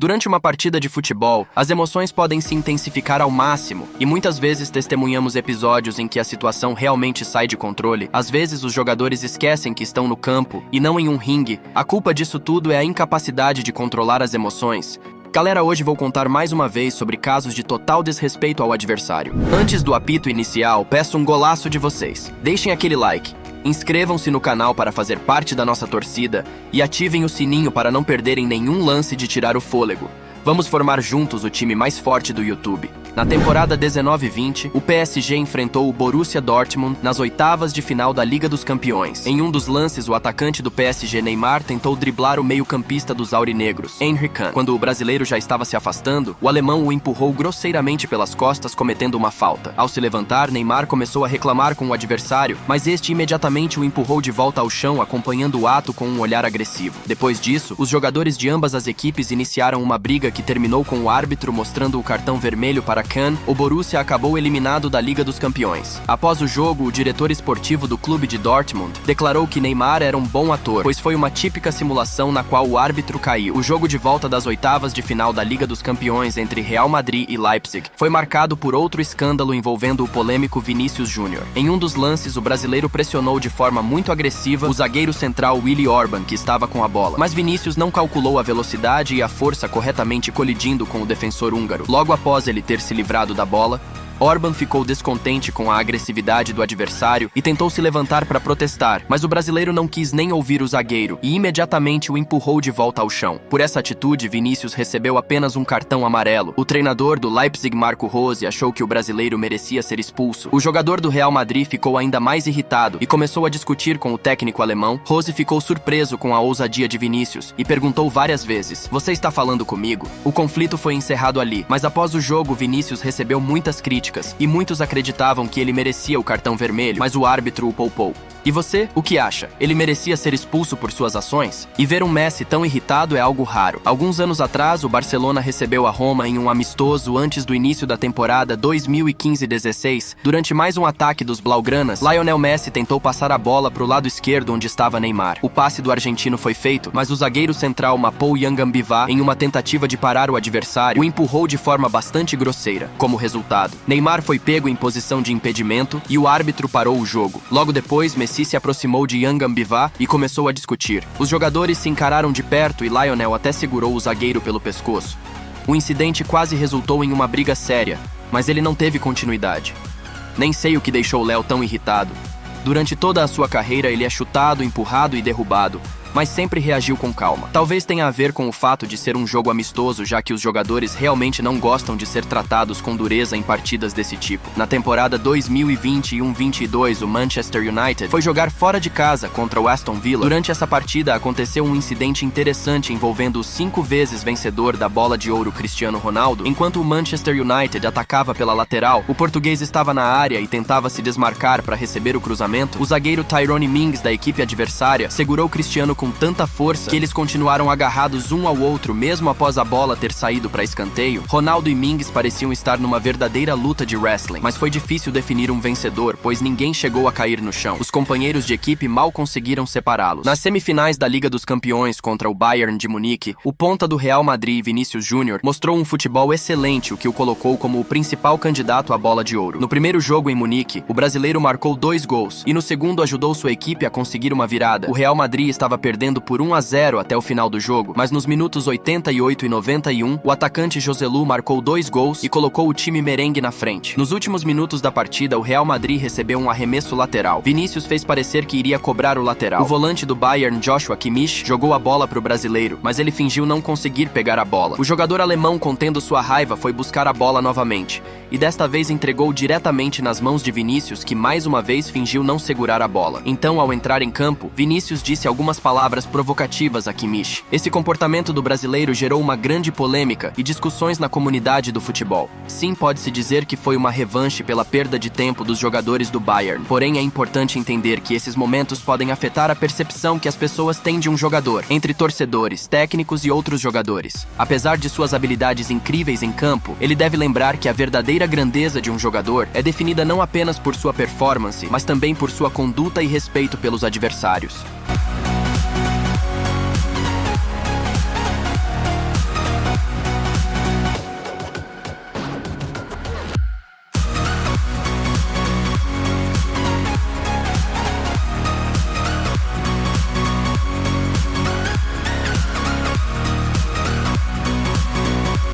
Durante uma partida de futebol, as emoções podem se intensificar ao máximo, e muitas vezes testemunhamos episódios em que a situação realmente sai de controle. Às vezes os jogadores esquecem que estão no campo e não em um ringue. A culpa disso tudo é a incapacidade de controlar as emoções. Galera, hoje vou contar mais uma vez sobre casos de total desrespeito ao adversário. Antes do apito inicial, peço um golaço de vocês. Deixem aquele like. Inscrevam-se no canal para fazer parte da nossa torcida e ativem o sininho para não perderem nenhum lance de tirar o fôlego. Vamos formar juntos o time mais forte do YouTube. Na temporada 19-20, o PSG enfrentou o Borussia Dortmund nas oitavas de final da Liga dos Campeões. Em um dos lances, o atacante do PSG, Neymar, tentou driblar o meio-campista dos aurinegros, Emre Can. Quando o brasileiro já estava se afastando, o alemão o empurrou grosseiramente pelas costas, cometendo uma falta. Ao se levantar, Neymar começou a reclamar com o adversário, mas este imediatamente o empurrou de volta ao chão, acompanhando o ato com um olhar agressivo. Depois disso, os jogadores de ambas as equipes iniciaram uma briga que terminou com o árbitro mostrando o cartão vermelho para Can. O Borussia acabou eliminado da Liga dos Campeões. Após o jogo, o diretor esportivo do clube de Dortmund declarou que Neymar era um bom ator, pois foi uma típica simulação na qual o árbitro caiu. O jogo de volta das oitavas de final da Liga dos Campeões entre Real Madrid e Leipzig foi marcado por outro escândalo envolvendo o polêmico Vinícius Júnior. Em um dos lances, o brasileiro pressionou de forma muito agressiva o zagueiro central Willi Orban, que estava com a bola. Mas Vinícius não calculou a velocidade e a força corretamente, colidindo com o defensor húngaro. Logo após ele ter se livrado da bola, Orban ficou descontente com a agressividade do adversário e tentou se levantar para protestar, mas o brasileiro não quis nem ouvir o zagueiro e imediatamente o empurrou de volta ao chão. Por essa atitude, Vinícius recebeu apenas um cartão amarelo. O treinador do Leipzig, Marco Rose, achou que o brasileiro merecia ser expulso. O jogador do Real Madrid ficou ainda mais irritado e começou a discutir com o técnico alemão. Rose ficou surpreso com a ousadia de Vinícius e perguntou várias vezes: "Você está falando comigo?" O conflito foi encerrado ali, mas após o jogo, Vinícius recebeu muitas críticas e muitos acreditavam que ele merecia o cartão vermelho, mas o árbitro o poupou. E você, o que acha? Ele merecia ser expulso por suas ações? E ver um Messi tão irritado é algo raro. Alguns anos atrás, o Barcelona recebeu a Roma em um amistoso antes do início da temporada 2015-16. Durante mais um ataque dos blaugranas, Lionel Messi tentou passar a bola para o lado esquerdo onde estava Neymar. O passe do argentino foi feito, mas o zagueiro central Mapou Yangambiva, em uma tentativa de parar o adversário, o empurrou de forma bastante grosseira. Como resultado, Neymar foi pego em posição de impedimento e o árbitro parou o jogo. Logo depois, Messi se aproximou de Yangambiva e começou a discutir. Os jogadores se encararam de perto e Lionel até segurou o zagueiro pelo pescoço. O incidente quase resultou em uma briga séria, mas ele não teve continuidade. Nem sei o que deixou Léo tão irritado. Durante toda a sua carreira, ele é chutado, empurrado e derrubado, mas sempre reagiu com calma. Talvez tenha a ver com o fato de ser um jogo amistoso, já que os jogadores realmente não gostam de ser tratados com dureza em partidas desse tipo. Na temporada 2021-22, o Manchester United foi jogar fora de casa contra o Aston Villa. Durante essa partida, aconteceu um incidente interessante envolvendo o 5 vezes vencedor da Bola de Ouro Cristiano Ronaldo. Enquanto o Manchester United atacava pela lateral, o português estava na área e tentava se desmarcar para receber o cruzamento. O zagueiro Tyrone Mings, da equipe adversária, segurou Cristiano com tanta força que eles continuaram agarrados um ao outro mesmo após a bola ter saído para escanteio. Ronaldo e Mings pareciam estar numa verdadeira luta de wrestling, mas foi difícil definir um vencedor, pois ninguém chegou a cair no chão. Os companheiros de equipe mal conseguiram separá-los. Nas semifinais da Liga dos Campeões contra o Bayern de Munique, o ponta do Real Madrid, Vinícius Júnior, mostrou um futebol excelente, o que o colocou como o principal candidato à Bola de Ouro. No primeiro jogo em Munique, o brasileiro marcou 2 gols e no segundo ajudou sua equipe a conseguir uma virada. O Real Madrid estava perdendo por 1-0 até o final do jogo, mas nos minutos 88 e 91, o atacante Joselu marcou 2 gols e colocou o time merengue na frente. Nos últimos minutos da partida, o Real Madrid recebeu um arremesso lateral. Vinícius fez parecer que iria cobrar o lateral. O volante do Bayern, Joshua Kimmich, jogou a bola para o brasileiro, mas ele fingiu não conseguir pegar a bola. O jogador alemão, contendo sua raiva, foi buscar a bola novamente, e desta vez entregou diretamente nas mãos de Vinícius, que mais uma vez fingiu não segurar a bola. Então, ao entrar em campo, Vinícius disse algumas palavras provocativas a Kimmich. Esse comportamento do brasileiro gerou uma grande polêmica e discussões na comunidade do futebol. Sim, pode-se dizer que foi uma revanche pela perda de tempo dos jogadores do Bayern. Porém, é importante entender que esses momentos podem afetar a percepção que as pessoas têm de um jogador, entre torcedores, técnicos e outros jogadores. Apesar de suas habilidades incríveis em campo, ele deve lembrar que a verdadeira grandeza de um jogador é definida não apenas por sua performance, mas também por sua conduta e respeito pelos adversários.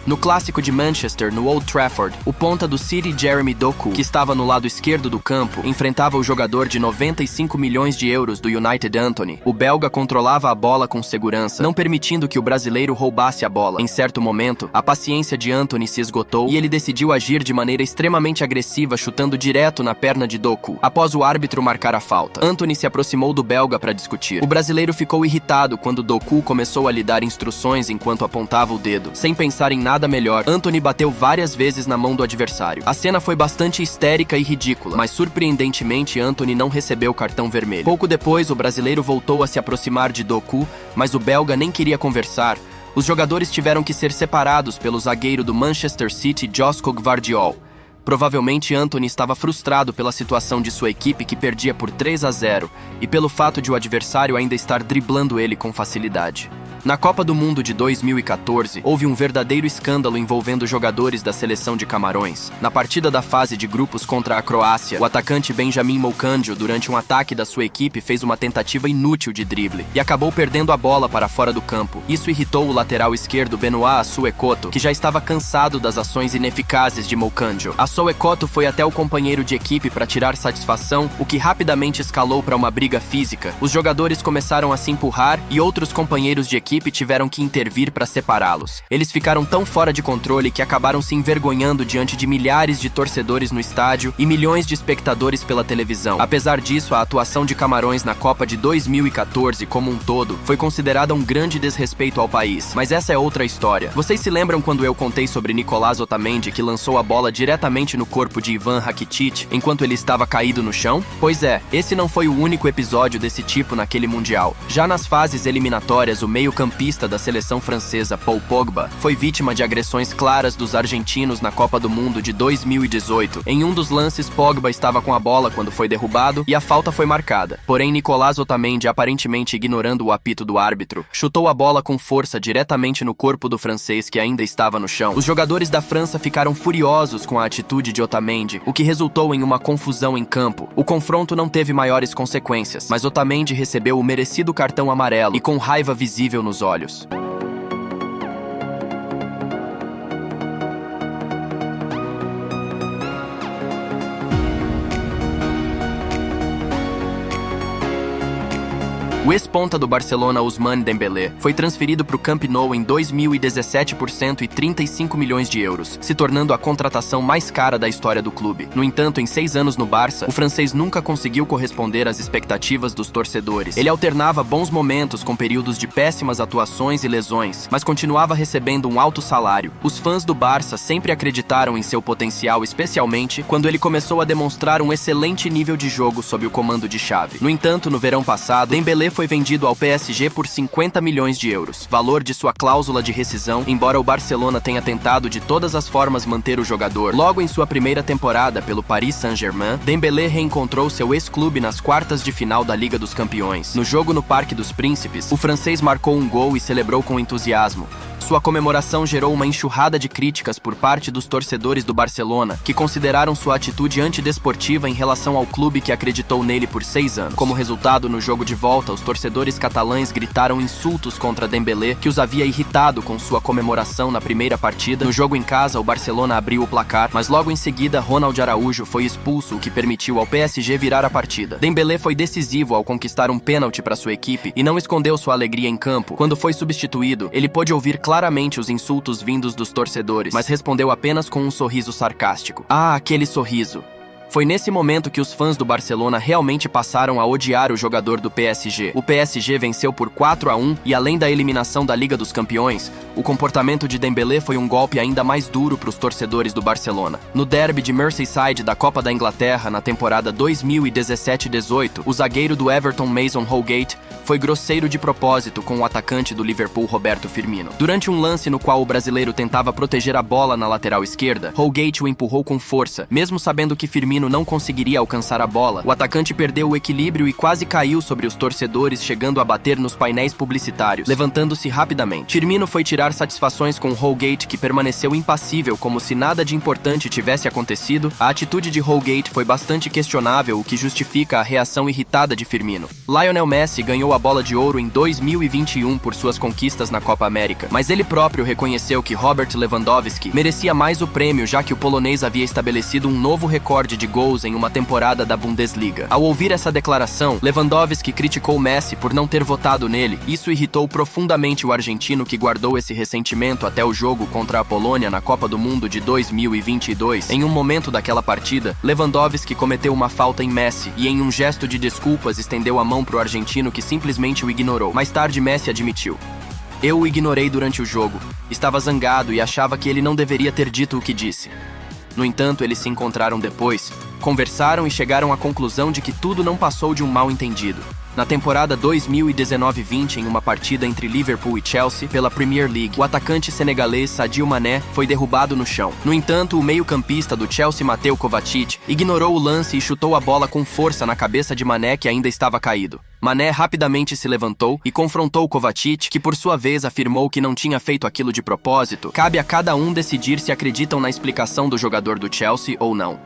No clássico de Manchester, no Old Trafford, o ponta do City Jeremy Doku, que estava no lado esquerdo do campo, enfrentava o jogador de 95 milhões de euros do United Antony. O belga controlava a bola com segurança, não permitindo que o brasileiro roubasse a bola. Em certo momento, a paciência de Antony se esgotou e ele decidiu agir de maneira extremamente agressiva, chutando direto na perna de Doku, após o árbitro marcar a falta. Antony se aproximou do belga para discutir. O brasileiro ficou irritado quando Doku começou a lhe dar instruções enquanto apontava o dedo. Sem pensar em nada melhor, Antony bateu várias vezes na mão do adversário. A cena foi bastante histérica e ridícula, mas surpreendentemente Antony não recebeu cartão vermelho. Pouco depois, o brasileiro voltou a se aproximar de Doku, mas o belga nem queria conversar. Os jogadores tiveram que ser separados pelo zagueiro do Manchester City, Josko Gvardiol. Provavelmente Antony estava frustrado pela situação de sua equipe, que perdia por 3-0, e pelo fato de o adversário ainda estar driblando ele com facilidade. Na Copa do Mundo de 2014, houve um verdadeiro escândalo envolvendo jogadores da seleção de Camarões. Na partida da fase de grupos contra a Croácia, o atacante Benjamin Moukandjo, durante um ataque da sua equipe, fez uma tentativa inútil de drible e acabou perdendo a bola para fora do campo. Isso irritou o lateral esquerdo Benoit Assuekoto, que já estava cansado das ações ineficazes de Moukandjo. Assuekoto foi até o companheiro de equipe para tirar satisfação, o que rapidamente escalou para uma briga física. Os jogadores começaram a se empurrar e outros companheiros de equipe tiveram que intervir para separá-los. Eles ficaram tão fora de controle que acabaram se envergonhando diante de milhares de torcedores no estádio e milhões de espectadores pela televisão. Apesar disso, a atuação de Camarões na Copa de 2014 como um todo foi considerada um grande desrespeito ao país. Mas essa é outra história. Vocês se lembram quando eu contei sobre Nicolás Otamendi, que lançou a bola diretamente no corpo de Ivan Rakitic enquanto ele estava caído no chão? Pois é, esse não foi o único episódio desse tipo naquele Mundial. Já nas fases eliminatórias, o meio-campista da seleção francesa Paul Pogba foi vítima de agressões claras dos argentinos na Copa do Mundo de 2018. Em um dos lances, Pogba estava com a bola quando foi derrubado e a falta foi marcada. Porém, Nicolás Otamendi, aparentemente ignorando o apito do árbitro, chutou a bola com força diretamente no corpo do francês, que ainda estava no chão. Os jogadores da França ficaram furiosos com a atitude de Otamendi, o que resultou em uma confusão em campo. O confronto não teve maiores consequências, mas Otamendi recebeu o merecido cartão amarelo e com raiva visível nos olhos. O ex-ponta do Barcelona, Ousmane Dembélé, foi transferido para o Camp Nou em 2017 por 135 milhões de euros, se tornando a contratação mais cara da história do clube. No entanto, em 6 anos no Barça, o francês nunca conseguiu corresponder às expectativas dos torcedores. Ele alternava bons momentos com períodos de péssimas atuações e lesões, mas continuava recebendo um alto salário. Os fãs do Barça sempre acreditaram em seu potencial, especialmente quando ele começou a demonstrar um excelente nível de jogo sob o comando de Xavi. No entanto, no verão passado, Dembélé foi vendido ao PSG por 50 milhões de euros, valor de sua cláusula de rescisão, embora o Barcelona tenha tentado de todas as formas manter o jogador. Logo em sua primeira temporada pelo Paris Saint-Germain, Dembélé reencontrou seu ex-clube nas quartas de final da Liga dos Campeões. No jogo no Parque dos Príncipes, o francês marcou um gol e celebrou com entusiasmo. Sua comemoração gerou uma enxurrada de críticas por parte dos torcedores do Barcelona, que consideraram sua atitude antidesportiva em relação ao clube que acreditou nele por 6 anos. Como resultado, no jogo de volta, os torcedores catalães gritaram insultos contra Dembélé, que os havia irritado com sua comemoração na primeira partida. No jogo em casa, o Barcelona abriu o placar, mas logo em seguida, Ronald Araújo foi expulso, o que permitiu ao PSG virar a partida. Dembélé foi decisivo ao conquistar um pênalti para sua equipe e não escondeu sua alegria em campo. Quando foi substituído, ele pôde ouvir claramente os insultos vindos dos torcedores, mas respondeu apenas com um sorriso sarcástico. Ah, aquele sorriso! Foi nesse momento que os fãs do Barcelona realmente passaram a odiar o jogador do PSG. O PSG venceu por 4-1 e, além da eliminação da Liga dos Campeões, o comportamento de Dembélé foi um golpe ainda mais duro para os torcedores do Barcelona. No derby de Merseyside da Copa da Inglaterra na temporada 2017-18, o zagueiro do Everton, Mason Holgate, foi grosseiro de propósito com o atacante do Liverpool, Roberto Firmino. Durante um lance no qual o brasileiro tentava proteger a bola na lateral esquerda, Holgate o empurrou com força, mesmo sabendo que Firmino Firmino não conseguiria alcançar a bola, o atacante perdeu o equilíbrio e quase caiu sobre os torcedores, chegando a bater nos painéis publicitários, levantando-se rapidamente. Firmino foi tirar satisfações com Holgate, que permaneceu impassível como se nada de importante tivesse acontecido. A atitude de Holgate foi bastante questionável, o que justifica a reação irritada de Firmino. Lionel Messi ganhou a Bola de Ouro em 2021 por suas conquistas na Copa América, mas ele próprio reconheceu que Robert Lewandowski merecia mais o prêmio, já que o polonês havia estabelecido um novo recorde de gols em uma temporada da Bundesliga. Ao ouvir essa declaração, Lewandowski criticou Messi por não ter votado nele. Isso irritou profundamente o argentino, que guardou esse ressentimento até o jogo contra a Polônia na Copa do Mundo de 2022. Em um momento daquela partida, Lewandowski cometeu uma falta em Messi e, em um gesto de desculpas, estendeu a mão para o argentino, que simplesmente o ignorou. Mais tarde, Messi admitiu: "Eu o ignorei durante o jogo. Estava zangado e achava que ele não deveria ter dito o que disse." No entanto, eles se encontraram depois, conversaram e chegaram à conclusão de que tudo não passou de um mal-entendido. Na temporada 2019-20, em uma partida entre Liverpool e Chelsea pela Premier League, o atacante senegalês Sadio Mané foi derrubado no chão. No entanto, o meio-campista do Chelsea, Mateo Kovacic, ignorou o lance e chutou a bola com força na cabeça de Mané, que ainda estava caído. Mané rapidamente se levantou e confrontou Kovacic, que por sua vez afirmou que não tinha feito aquilo de propósito. Cabe a cada um decidir se acreditam na explicação do jogador do Chelsea ou não.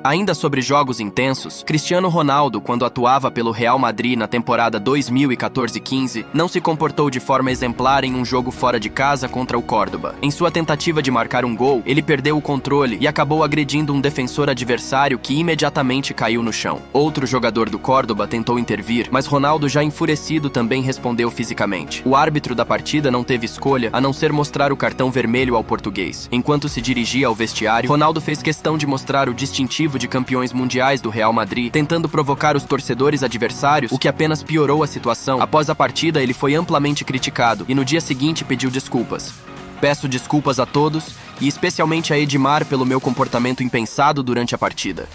Ainda sobre jogos intensos, Cristiano Ronaldo, quando atuava pelo Real Madrid na temporada 2014-15, não se comportou de forma exemplar em um jogo fora de casa contra o Córdoba. Em sua tentativa de marcar um gol, ele perdeu o controle e acabou agredindo um defensor adversário, que imediatamente caiu no chão. Outro jogador do Córdoba tentou intervir, mas Ronaldo, já enfurecido, também respondeu fisicamente. O árbitro da partida não teve escolha a não ser mostrar o cartão vermelho ao português. Enquanto se dirigia ao vestiário, Ronaldo fez questão de mostrar o distintivo de campeões mundiais do Real Madrid, tentando provocar os torcedores adversários, o que apenas piorou a situação. Após a partida, ele foi amplamente criticado e no dia seguinte pediu desculpas. "Peço desculpas a todos e especialmente a Edmar pelo meu comportamento impensado durante a partida."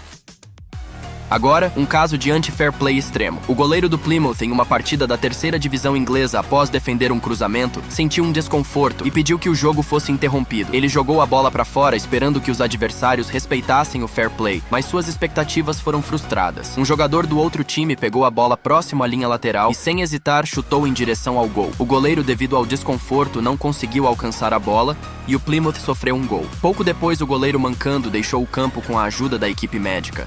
Agora, um caso de anti-fair play extremo. O goleiro do Plymouth, em uma partida da terceira divisão inglesa, após defender um cruzamento, sentiu um desconforto e pediu que o jogo fosse interrompido. Ele jogou a bola para fora, esperando que os adversários respeitassem o fair play, mas suas expectativas foram frustradas. Um jogador do outro time pegou a bola próximo à linha lateral e, sem hesitar, chutou em direção ao gol. O goleiro, devido ao desconforto, não conseguiu alcançar a bola e o Plymouth sofreu um gol. Pouco depois, o goleiro mancando deixou o campo com a ajuda da equipe médica.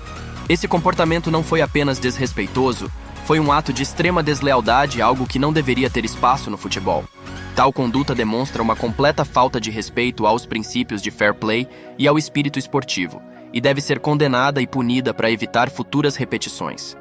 Esse comportamento não foi apenas desrespeitoso, foi um ato de extrema deslealdade, algo que não deveria ter espaço no futebol. Tal conduta demonstra uma completa falta de respeito aos princípios de fair play e ao espírito esportivo, e deve ser condenada e punida para evitar futuras repetições.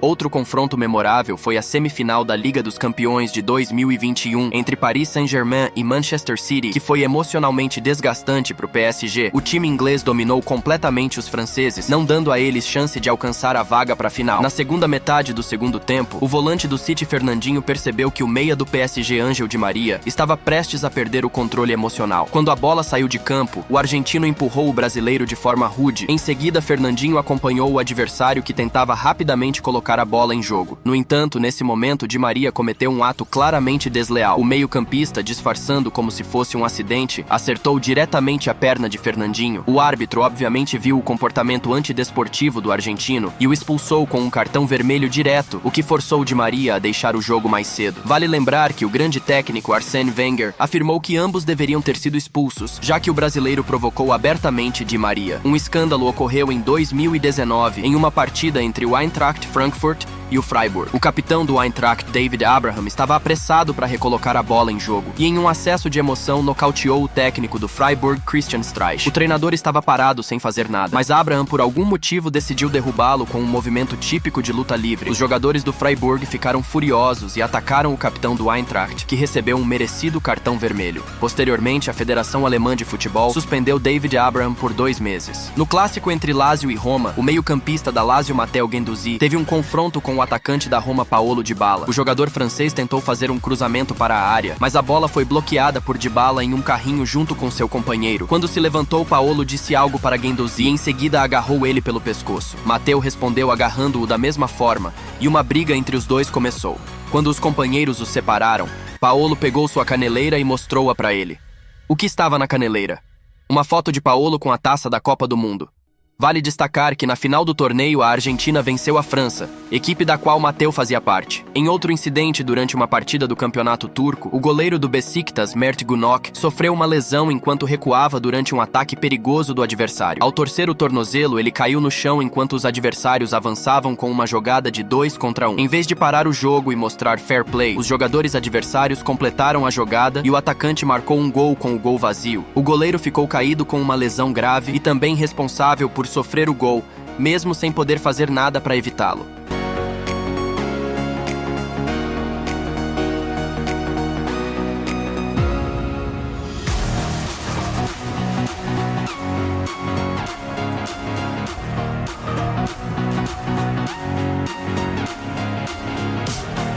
Outro confronto memorável foi a semifinal da Liga dos Campeões de 2021 entre Paris Saint-Germain e Manchester City, que foi emocionalmente desgastante para o PSG. O time inglês dominou completamente os franceses, não dando a eles chance de alcançar a vaga para a final. Na segunda metade do segundo tempo, o volante do City, Fernandinho, percebeu que o meia do PSG, Ángel Di Maria, estava prestes a perder o controle emocional. Quando a bola saiu de campo, o argentino empurrou o brasileiro de forma rude. Em seguida, Fernandinho acompanhou o adversário, que tentava rapidamente colocar a bola em jogo. No entanto, nesse momento, Di Maria cometeu um ato claramente desleal. O meio-campista, disfarçando como se fosse um acidente, acertou diretamente a perna de Fernandinho. O árbitro obviamente viu o comportamento antidesportivo do argentino e o expulsou com um cartão vermelho direto, o que forçou Di Maria a deixar o jogo mais cedo. Vale lembrar que o grande técnico Arsène Wenger afirmou que ambos deveriam ter sido expulsos, já que o brasileiro provocou abertamente Di Maria. Um escândalo ocorreu em 2019, em uma partida entre o Eintracht Frankfurt e o Freiburg. O capitão do Eintracht, David Abraham, estava apressado para recolocar a bola em jogo e, em um acesso de emoção, nocauteou o técnico do Freiburg, Christian Streich. O treinador estava parado sem fazer nada, mas Abraham, por algum motivo, decidiu derrubá-lo com um movimento típico de luta livre. Os jogadores do Freiburg ficaram furiosos e atacaram o capitão do Eintracht, que recebeu um merecido cartão vermelho. Posteriormente, a Federação Alemã de Futebol suspendeu David Abraham por 2 meses. No clássico entre Lazio e Roma, o meio-campista da Lazio, Matteo Guendouzi, teve um confronto com o atacante da Roma, Paulo Dybala. O jogador francês tentou fazer um cruzamento para a área, mas a bola foi bloqueada por Dybala em um carrinho junto com seu companheiro. Quando se levantou, Paulo disse algo para Guendouzi e em seguida agarrou ele pelo pescoço. Matteo respondeu agarrando-o da mesma forma e uma briga entre os dois começou. Quando os companheiros os separaram, Paolo pegou sua caneleira e mostrou-a para ele. O que estava na caneleira? Uma foto de Paolo com a taça da Copa do Mundo. Vale destacar que na final do torneio a Argentina venceu a França, equipe da qual Mateu fazia parte. Em outro incidente durante uma partida do campeonato turco, o goleiro do Beşiktaş, Mert Günok, sofreu uma lesão enquanto recuava durante um ataque perigoso do adversário. Ao torcer o tornozelo, ele caiu no chão enquanto os adversários avançavam com uma jogada de 2 contra 1. Em vez de parar o jogo e mostrar fair play, os jogadores adversários completaram a jogada e o atacante marcou um gol com o gol vazio. O goleiro ficou caído com uma lesão grave e também responsável por sofrer o gol, mesmo sem poder fazer nada para evitá-lo.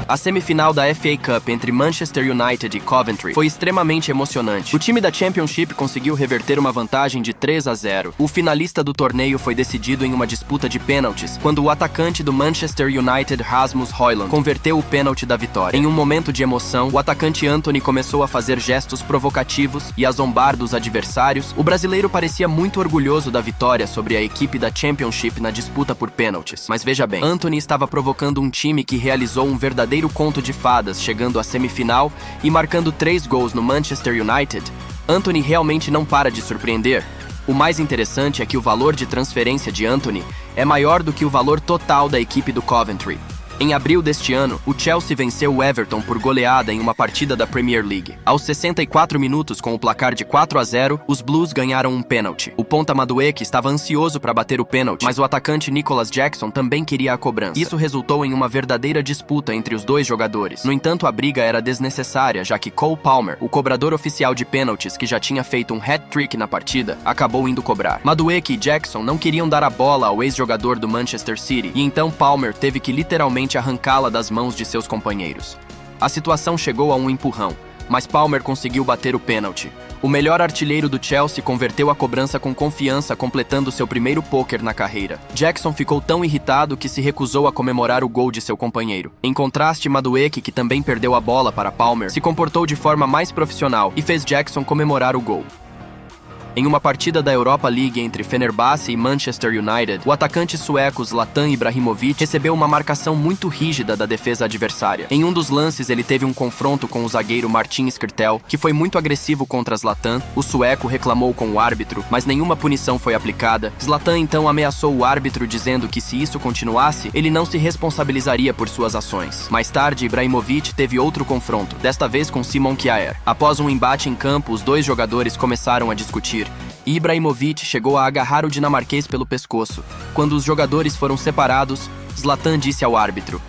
A semifinal da FA Cup entre Manchester United e Coventry foi extremamente emocionante. O time da Championship conseguiu reverter uma vantagem de 3-0. O finalista do torneio foi decidido em uma disputa de pênaltis, quando o atacante do Manchester United, Rasmus Højlund, converteu o pênalti da vitória. Em um momento de emoção, o atacante Antony começou a fazer gestos provocativos e a zombar dos adversários. O brasileiro parecia muito orgulhoso da vitória sobre a equipe da Championship na disputa por pênaltis. Mas veja bem, Antony estava provocando um time que realizou um verdadeiro conto de fadas, chegando à semifinal e marcando 3 gols no Manchester United. Antony realmente não para de surpreender. O mais interessante é que o valor de transferência de Antony é maior do que o valor total da equipe do Coventry. Em abril deste ano, o Chelsea venceu o Everton por goleada em uma partida da Premier League. Aos 64 minutos, com o placar de 4-0, os Blues ganharam um pênalti. O ponta Madueke estava ansioso para bater o pênalti, mas o atacante Nicholas Jackson também queria a cobrança. Isso resultou em uma verdadeira disputa entre os dois jogadores. No entanto, a briga era desnecessária, já que Cole Palmer, o cobrador oficial de pênaltis que já tinha feito um hat-trick na partida, acabou indo cobrar. Madueke e Jackson não queriam dar a bola ao ex-jogador do Manchester City, e então Palmer teve que literalmente arrancá-la das mãos de seus companheiros. A situação chegou a um empurrão, mas Palmer conseguiu bater o pênalti. O melhor artilheiro do Chelsea converteu a cobrança com confiança, completando seu primeiro pôquer na carreira. Jackson ficou tão irritado que se recusou a comemorar o gol de seu companheiro. Em contraste, Madueke, que também perdeu a bola para Palmer, se comportou de forma mais profissional e fez Jackson comemorar o gol. Em uma partida da Europa League entre Fenerbahçe e Manchester United, o atacante sueco Zlatan Ibrahimovic recebeu uma marcação muito rígida da defesa adversária. Em um dos lances, ele teve um confronto com o zagueiro Martin Skrtel, que foi muito agressivo contra Zlatan. O sueco reclamou com o árbitro, mas nenhuma punição foi aplicada. Zlatan então ameaçou o árbitro, dizendo que se isso continuasse, ele não se responsabilizaria por suas ações. Mais tarde, Ibrahimovic teve outro confronto, desta vez com Simon Kjaer. Após um embate em campo, os dois jogadores começaram a discutir. Ibrahimovic chegou a agarrar o dinamarquês pelo pescoço. Quando os jogadores foram separados, Zlatan disse ao árbitro: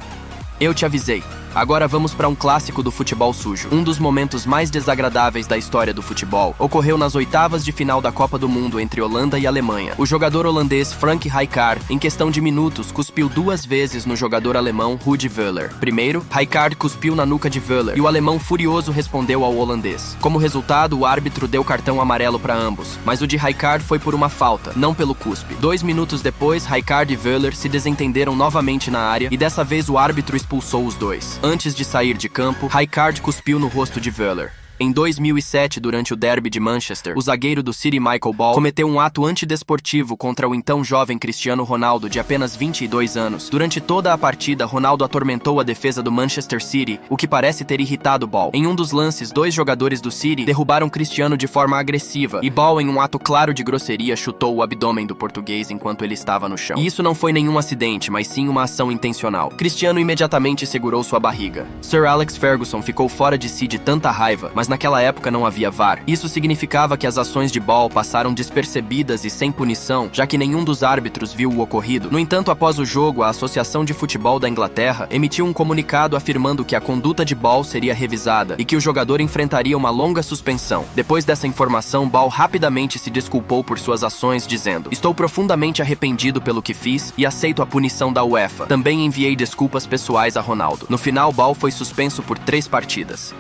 "Eu te avisei. Agora vamos para um clássico do futebol sujo." Um dos momentos mais desagradáveis da história do futebol ocorreu nas oitavas de final da Copa do Mundo entre Holanda e Alemanha. O jogador holandês Frank Rijkaard, em questão de minutos, cuspiu 2 vezes no jogador alemão Rudi Völler. Primeiro, Rijkaard cuspiu na nuca de Völler e o alemão furioso respondeu ao holandês. Como resultado, o árbitro deu cartão amarelo para ambos, mas o de Rijkaard foi por uma falta, não pelo cuspe. 2 minutos depois, Rijkaard e Völler se desentenderam novamente na área e dessa vez o árbitro expulsou os dois. Antes de sair de campo, Rijkaard cuspiu no rosto de Völler. Em 2007, durante o derby de Manchester, o zagueiro do City Michael Ball cometeu um ato antidesportivo contra o então jovem Cristiano Ronaldo, de apenas 22 anos. Durante toda a partida, Ronaldo atormentou a defesa do Manchester City, o que parece ter irritado Ball. Em um dos lances, 2 jogadores do City derrubaram Cristiano de forma agressiva, e Ball, em um ato claro de grosseria, chutou o abdômen do português enquanto ele estava no chão. E isso não foi nenhum acidente, mas sim uma ação intencional. Cristiano imediatamente segurou sua barriga. Sir Alex Ferguson ficou fora de si de tanta raiva, mas naquela época não havia VAR. Isso significava que as ações de Ball passaram despercebidas e sem punição, já que nenhum dos árbitros viu o ocorrido. No entanto, após o jogo, a Associação de Futebol da Inglaterra emitiu um comunicado afirmando que a conduta de Ball seria revisada e que o jogador enfrentaria uma longa suspensão. Depois dessa informação, Ball rapidamente se desculpou por suas ações, dizendo: "Estou profundamente arrependido pelo que fiz e aceito a punição da UEFA. Também enviei desculpas pessoais a Ronaldo." No final, Ball foi suspenso por 3 partidas.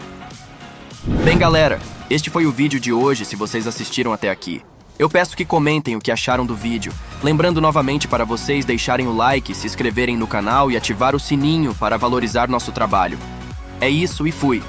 Bem, galera, este foi o vídeo de hoje. Se vocês assistiram até aqui, eu peço que comentem o que acharam do vídeo. Lembrando novamente para vocês deixarem o like, se inscreverem no canal e ativar o sininho para valorizar nosso trabalho. É isso e fui.